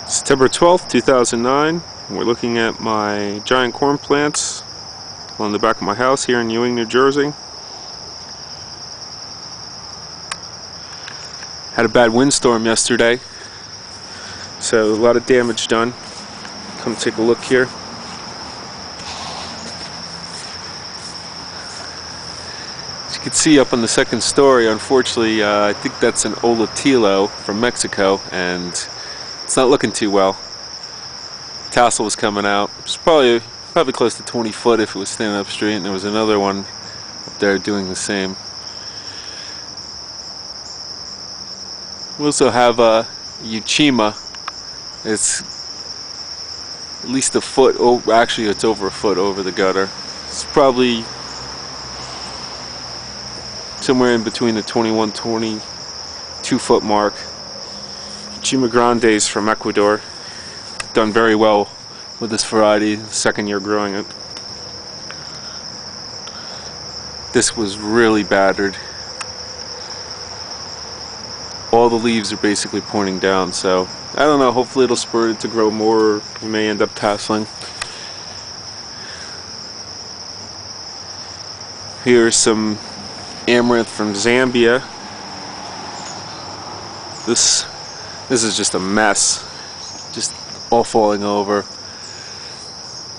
September 12th, 2009. We're looking at my giant corn plants on the back of my house here in Ewing, New Jersey. Had a bad windstorm yesterday, so a lot of damage done. Come take a look here. As you can see up on the second story, unfortunately, I think that's an Olatilo from Mexico, and it's not looking too well. Tassel was coming out. It's probably close to 20 foot if it was standing up straight, and there was another one up there doing the same. We also have a Euchema. It's at least a foot, actually it's over a foot over the gutter. It's probably somewhere in between the 21-22 foot mark. Euchema Grandes from Ecuador. Done very well with this variety, second year growing it. This was really battered. All the leaves are basically pointing down, so I don't know, hopefully it'll spur it to grow more, or we may end up tasseling. Here's some amaranth from Zambia. This is just a mess, just all falling over.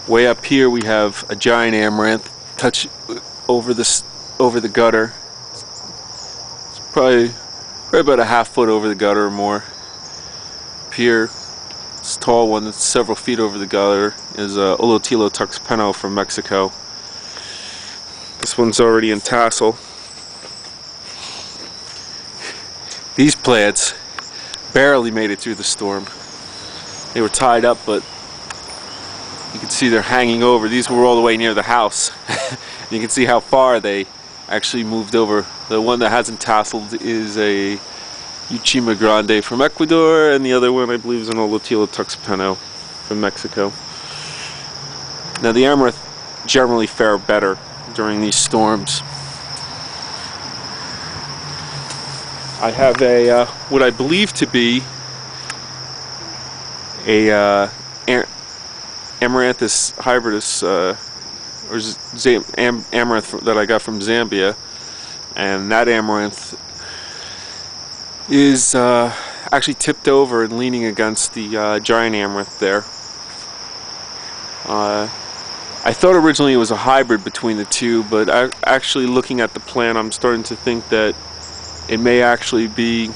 Way up here we have a giant amaranth touch over the gutter. It's probably about a half foot over the gutter or more. Up here, this tall one that's several feet over the gutter is Olatilo tuxpeno from Mexico. This one's already in tassel. These plants barely made it through the storm. They were tied up, but you can see they're hanging over. These were all the way near the house. You can see how far they actually moved over. The one that hasn't tasseled is a Euchema Grande from Ecuador, and the other one I believe is an Olatilo tuxpeno from Mexico. Now the amaranth generally fare better during these storms. I have a what I believe to be a Amaranthus hybridus, amaranth that I got from Zambia, and that amaranth is actually tipped over and leaning against the giant amaranth there. I thought originally it was a hybrid between the two, but actually looking at the plant, I'm starting to think that it may actually be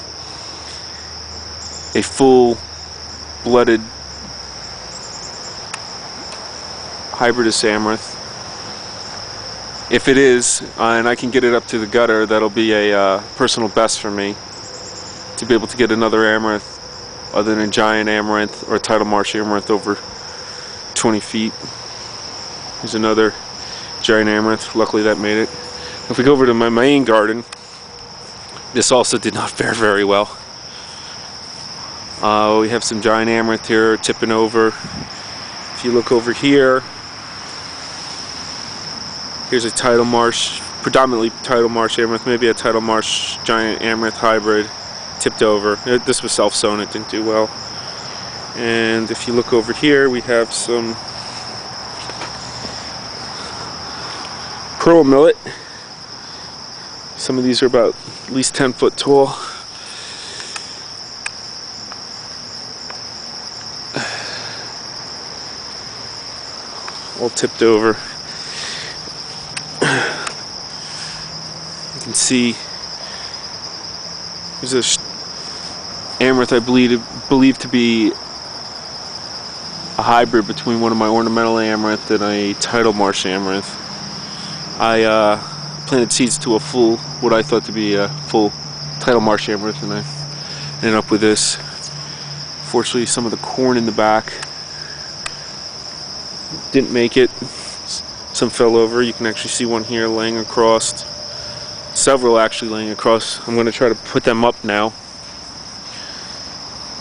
a full-blooded hybridus amaranth. If it is, and I can get it up to the gutter, that'll be a personal best for me to be able to get another amaranth other than a giant amaranth or a tidal marsh amaranth over 20 feet. Here's another giant amaranth. Luckily that made it. If we go over to my main garden, this also did not fare very well. We have some giant amaranth here tipping over. If you look over here, here's a tidal marsh, predominantly tidal marsh amaranth, maybe a tidal marsh giant amaranth hybrid, tipped over. This was self-sown, it didn't do well. And if you look over here, we have some pearl millet. Some of these are about at least 10 foot tall. All tipped over. You can see there's a amaranth I believe to be a hybrid between one of my ornamental amaranth and a tidal marsh amaranth. I planted seeds to what I thought to be a full tidal marsh amaranth, and I ended up with this. Fortunately, some of the corn in the back didn't make it. Some fell over. You can actually see one here laying across. Several actually laying across. I'm going to try to put them up now.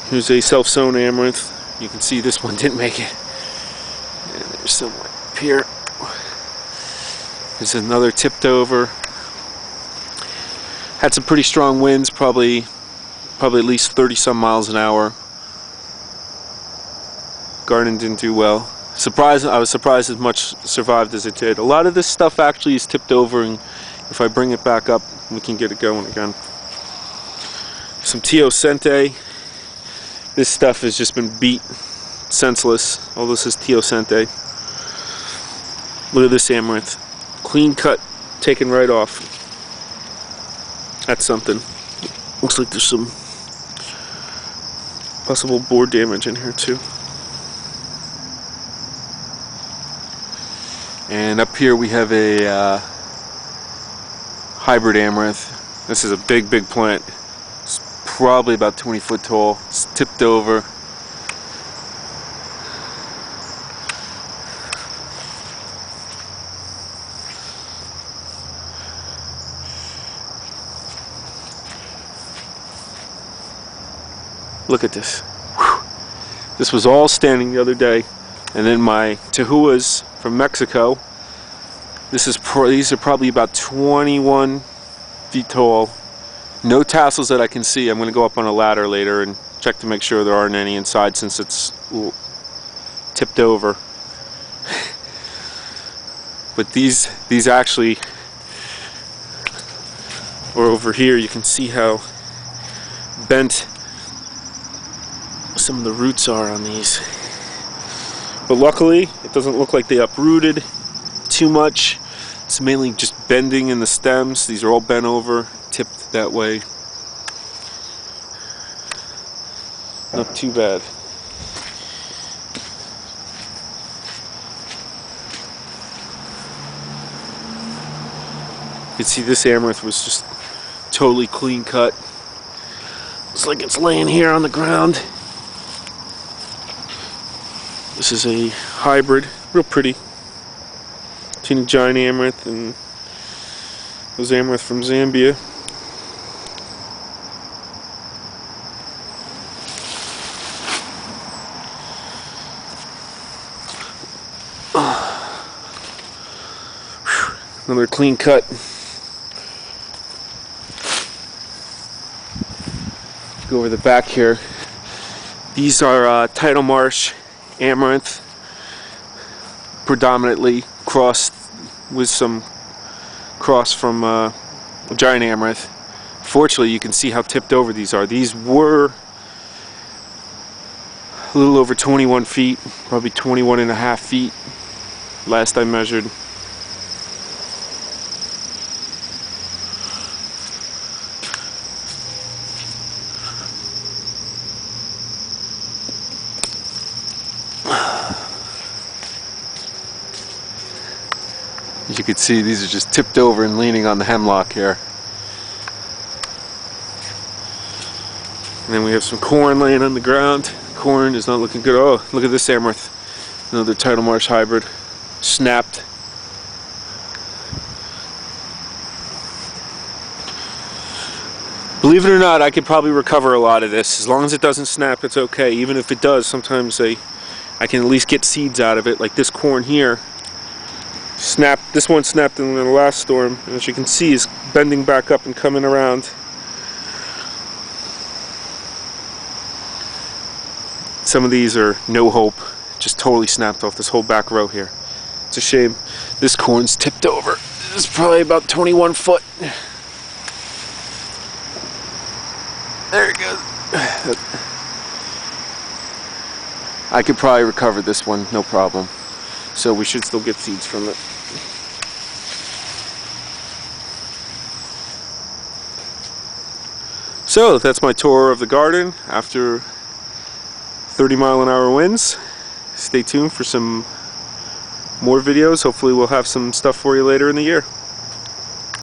Here's a self-sown amaranth. You can see this one didn't make it. And there's some up here. There's another tipped over. Had some pretty strong winds, probably at least 30 some miles an hour. Garden didn't do well. I was surprised as much survived as it did. A lot of this stuff actually is tipped over, and if I bring it back up, we can get it going again. Some Teosinte. This stuff has just been beat senseless. All this is Teosinte. Look at this amaranth. Clean cut, taken right off. That's something. Looks like there's some possible board damage in here too. And up here we have a hybrid amaranth. This is a big plant. It's probably about 20 foot tall. It's tipped over. Look at this. Whew. This was all standing the other day, and then my Tahuas from Mexico. These are probably about 21 feet tall. No tassels that I can see. I'm going to go up on a ladder later and check to make sure there aren't any inside, since it's tipped over. But these actually, or over here, you can see how bent some of the roots are on these. But luckily, it doesn't look like they uprooted too much. It's mainly just bending in the stems. These are all bent over, tipped that way. Not too bad. You can see this amaranth was just totally clean cut. It's like it's laying here on the ground. This is a hybrid, real pretty. Between a giant amaranth and those amaranth from Zambia. Another clean cut. Go over the back here. These are Tidal Marsh amaranth, predominantly crossed with some cross from a giant amaranth. Fortunately, you can see how tipped over these are. These were a little over 21 feet, probably 21 and a half feet last I measured. As you can see, these are just tipped over and leaning on the hemlock here. And then we have some corn laying on the ground. Corn is not looking good. Oh, look at this amaranth. Another Tidal Marsh hybrid. Snapped. Believe it or not, I could probably recover a lot of this. As long as it doesn't snap, it's okay. Even if it does, sometimes I can at least get seeds out of it. Like this corn here. Snapped. This one snapped in the last storm, and as you can see, is bending back up and coming around. Some of these are no hope, just totally snapped off this whole back row here. It's a shame. This corn's tipped over. It's probably about 21 foot. There it goes. I could probably recover this one, no problem. So we should still get seeds from it. So that's my tour of the garden after 30-mile-an-hour winds. Stay tuned for some more videos. Hopefully we'll have some stuff for you later in the year.